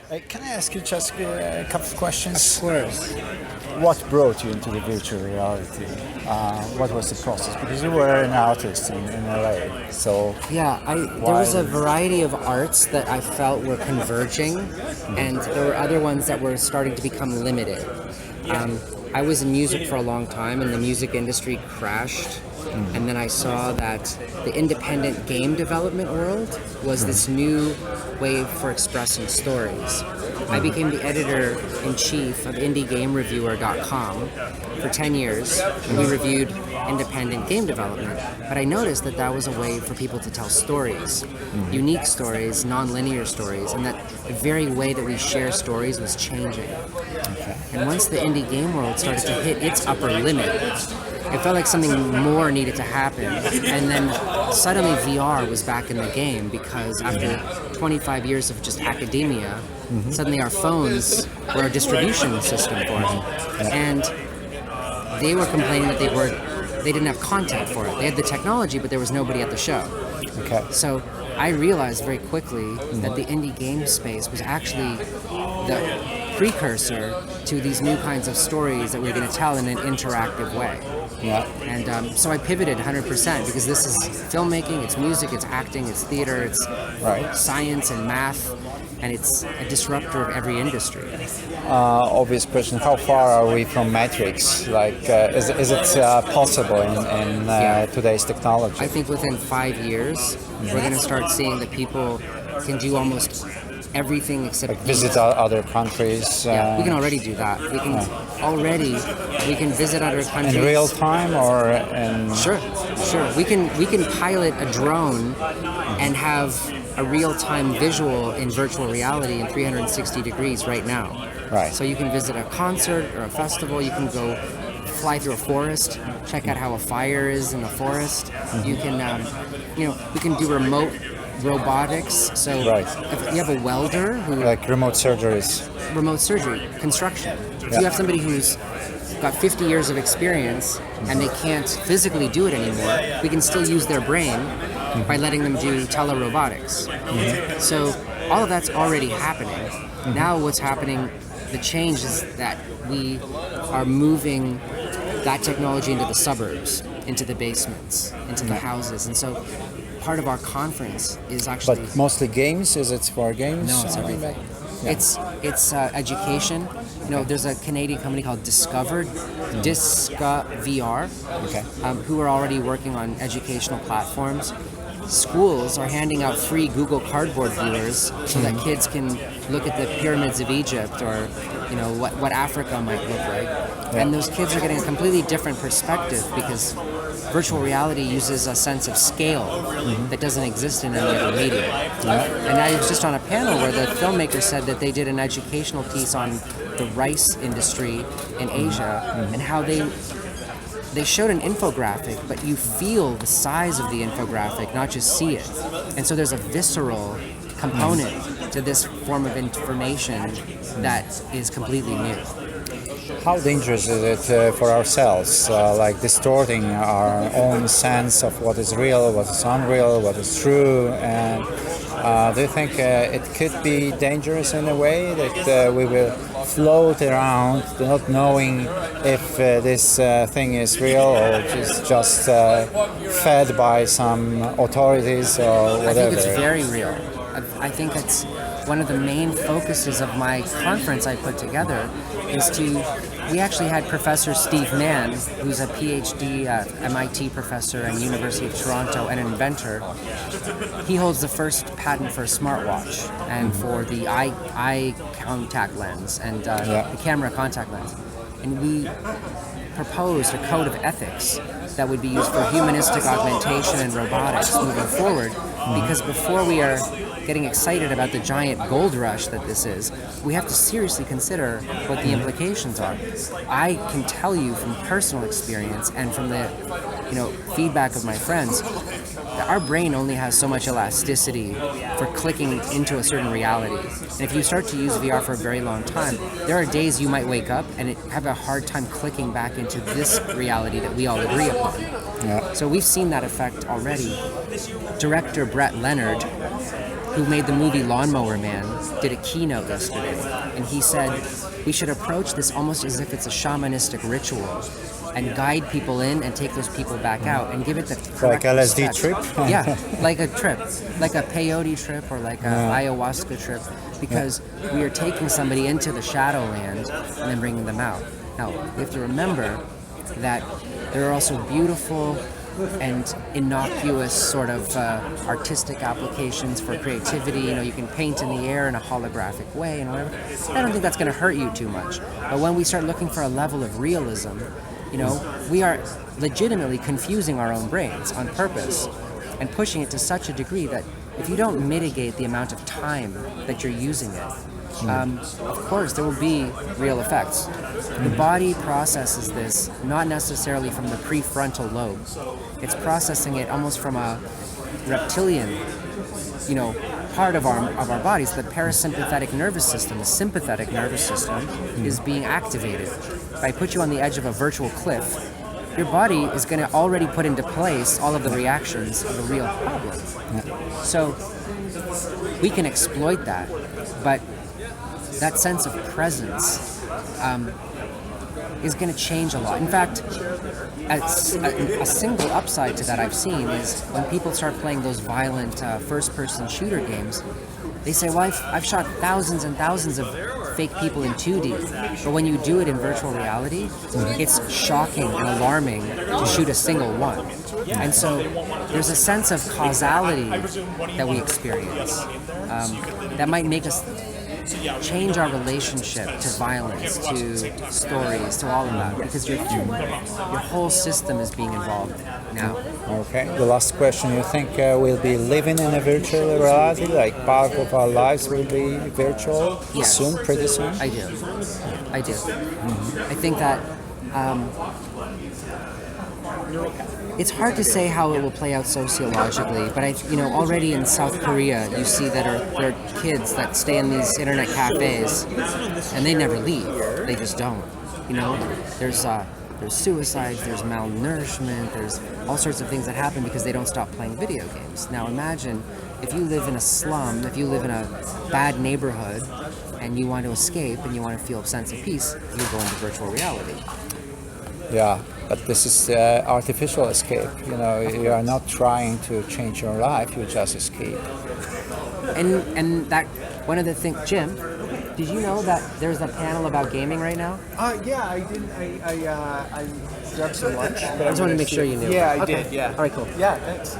Can I ask you just a couple of questions? Of course. What brought you into the virtual reality? What was the process? Because you were an artist in LA, so Yeah, there was a variety of arts that I felt were converging, and there were other ones that were starting to become limited. I was in music for a long time, and the music industry crashed. And then I saw that the independent game development world was this new wave for expressing stories. I became the editor-in-chief of IndieGameReviewer.com for 10 years. We reviewed independent game development. But I noticed that that was a way for people to tell stories, unique stories, non-linear stories, and that the very way that we share stories was changing. And once the indie game world started to hit its upper limit, it felt like something more needed to happen. And then suddenly VR was back in the game because after 25 years of just academia, suddenly our phones were a distribution system for it. And they were complaining that they didn't have content for it. They had the technology, but there was nobody at the show. Okay. So I realized very quickly that the indie game space was actually the precursor to these new kinds of stories that we're going to tell in an interactive way. Yeah. And so I pivoted 100% because this is filmmaking, it's music, it's acting, it's theater, it's science and math, and it's a disruptor of every industry. Obvious question: how far are we from Matrix? Like, is it possible in today's technology? I think within 5 years, we're going to start seeing that people can do almost everything except visit other countries. Yeah, we can already do that. We can visit other countries in real time or in. Sure. We can pilot a drone and have a real-time visual in virtual reality in 360 degrees right now. Right. So you can visit a concert or a festival. You can go fly through a forest, check out how a fire is in a forest. You can, we can do remote robotics. So if you have a welder who like remote surgeries, remote surgery, construction. If you have somebody who's got 50 years of experience and they can't physically do it anymore, we can still use their brain by letting them do telerobotics. So all of that's already happening. Now what's happening, the change is that we are moving that technology into the suburbs, into the basements, into the houses. And so part of our conference is actually... But mostly games? Is it for games? No, it's everything. Yeah. It's education. There's a Canadian company called VR, who are already working on educational platforms. Schools are handing out free Google Cardboard viewers so that kids can look at the pyramids of Egypt or what Africa might look like. And those kids are getting a completely different perspective because virtual reality uses a sense of scale that doesn't exist in any other medium. And I was just on a panel where the filmmaker said that they did an educational piece on the rice industry in Asia and how they showed an infographic, but you feel the size of the infographic, not just see it. And so there's a visceral component to this form of information that is completely new. How dangerous is it for ourselves, like distorting our own sense of what is real, what is unreal, what is true? And do you think it could be dangerous in a way that we will float around not knowing if this thing is real or just fed by some authorities or whatever? I think it's very real. I think it's one of the main focuses of my conference I put together we actually had Professor Steve Mann, who's a PhD MIT professor and University of Toronto and an inventor. He holds the first patent for a smartwatch and for the eye contact lens and the camera contact lens. And we proposed a code of ethics that would be used for humanistic augmentation and robotics moving forward, because before we are getting excited about the giant gold rush that this is, we have to seriously consider what the implications are. I can tell you from personal experience and from the feedback of my friends that our brain only has so much elasticity for clicking into a certain reality. And if you start to use VR for a very long time, there are days you might wake up and have a hard time clicking back into this reality that we all agree upon. So we've seen that effect already. Director Brett Leonard who made the movie Lawnmower Man, did a keynote yesterday, and he said we should approach this almost as if it's a shamanistic ritual and guide people in and take those people back out and give it the Like correct LSD respect. trip? Yeah, like a trip, like a peyote trip or like a ayahuasca trip, because we are taking somebody into the shadowland and then bringing them out. Now, we have to remember that there are also beautiful and innocuous sort of artistic applications for creativity. You know, you can paint in the air in a holographic way and whatever. I don't think that's going to hurt you too much. But when we start looking for a level of realism, you know, we are legitimately confusing our own brains on purpose and pushing it to such a degree that if you don't mitigate the amount of time that you're using it, of course there will be real effects. The body processes this not necessarily from the prefrontal lobe. It's processing it almost from a reptilian, you know, part of our bodies. The parasympathetic nervous system, the sympathetic nervous system, is being activated. If I put you on the edge of a virtual cliff, your body is going to already put into place all of the reactions of a real problem. So we can exploit that, but that sense of presence is going to change a lot. In fact, a single upside to that I've seen is when people start playing those violent first-person shooter games, they say, well, I've shot thousands and thousands of fake people in 2D, but when you do it in virtual reality, it's shocking and alarming to shoot a single one. And so there's a sense of causality that we experience that might make us change our relationship to violence, to stories, to all of that, because your whole system is being involved now. Okay, the last question. You think we'll be living in a virtual reality, like part of our lives will be virtual soon, pretty soon? I do. I think that it's hard to say how it will play out sociologically, but already in South Korea, you see that there are kids that stay in these internet cafes, and they never leave. They just don't. There's suicides, there's malnourishment, there's all sorts of things that happen because they don't stop playing video games. Now imagine if you live in a slum, if you live in a bad neighborhood, and you want to escape and you want to feel a sense of peace, you go into virtual reality. Yeah, but this is artificial escape. You are not trying to change your life; you just escape. And that one of the things, Jim, did you know that there's a panel about gaming right now? Yeah, I didn't. I grabbed some lunch. But I just wanted to make sure you knew. Yeah, I did. Yeah. All right, cool. Yeah, thanks.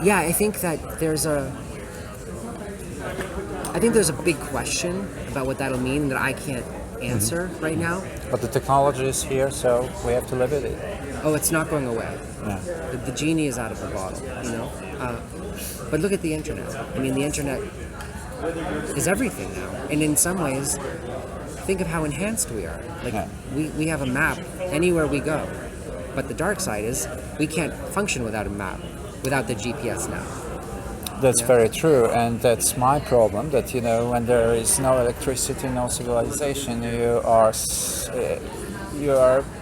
I think that there's a big question about what that'll mean that I can't answer right now. But the technology is here, so we have to live with it. Oh, it's not going away. Yeah. The genie is out of the bottle, But look at the internet. I mean, the internet is everything now. And in some ways, think of how enhanced we are. We have a map anywhere we go. But the dark side is we can't function without a map, without the GPS now. That's very true, and that's my problem. That when there is no electricity, no civilization, you are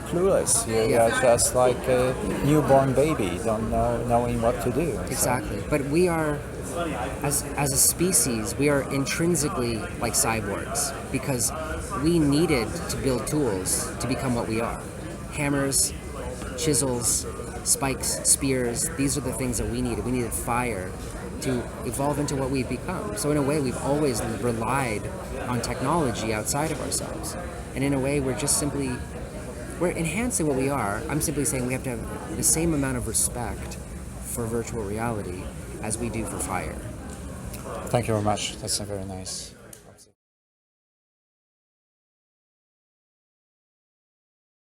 clueless. You are just like a newborn baby, don't knowing what to do. Exactly, but we are, as a species, we are intrinsically like cyborgs because we needed to build tools to become what we are. Hammers, chisels, spikes, spears. These are the things that we needed. We needed fire to evolve into what we've become. So in a way, we've always relied on technology outside of ourselves. And in a way, we're enhancing what we are. I'm simply saying we have to have the same amount of respect for virtual reality as we do for fire. Thank you very much. That's very nice.